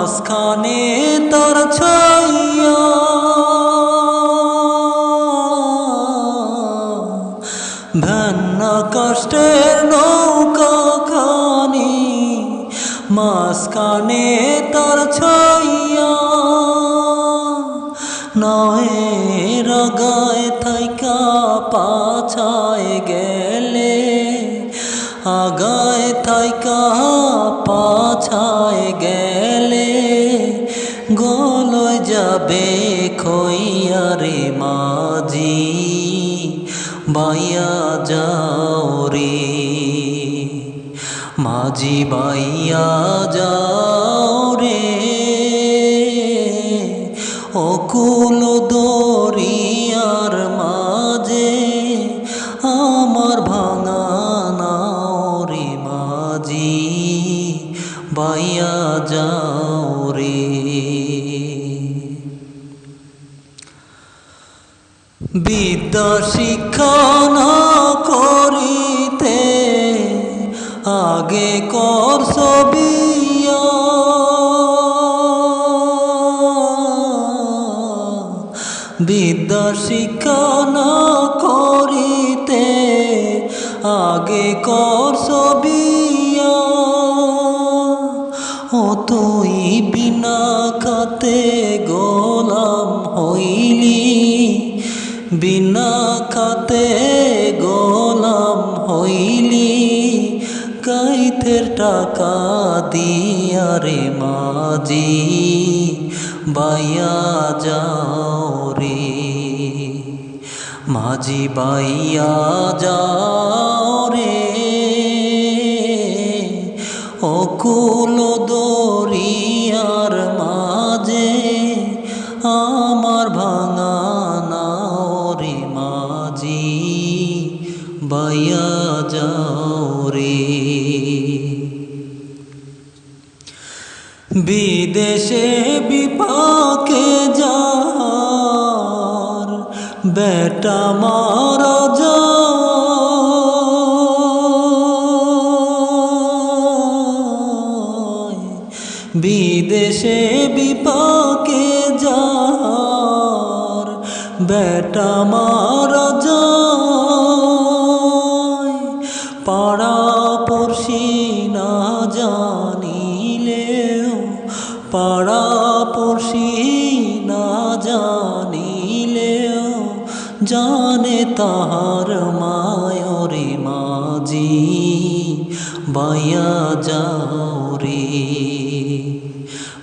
মাঝখানে তার ছাইয়া ভেন্না কষ্টের নৌকা খানি মাঝখানে তার ছাইয়া নয়ের গায়ে থাইকা পাছায় গেলে আগায় থাইকা পাছায় গেলে গলয় যাবে খইয়া রে মাঝি বাইয়া যাও রে মাঝি বাইয়া যাও রে অকুল দরিয়ার মাঝে আমার ভাঙা নাও রে মাঝি বাইয়া যাও রে বিদ্যা শিক্ষা না করিতে আগে করছ বিয়া বিদ্যা শিক্ষা না করিতে আগে করছ বিয়া ও তুই বিনা খাতে গোলাম হইলি বিনা খাতে গোলাম হইলি কাইতের টাকা দিয়া রে মাঝি বাইয়া যাও রে মাঝি বাইয়া যাও রে অকুল দরিয়ার মাঝে আমার ভাঙা নাও রে মাঝি বাইয়া যাও রে বিদেশে বিপাকে যার বেটা মারা যায় বিদেশে বিপাকে যার বেটা মারা যায় পাড়া পড়শি না জানিলেও পাড়া পড়শি না জানিলেও জানে তাহার মায়রে মাঝি বাইয়া যাও রে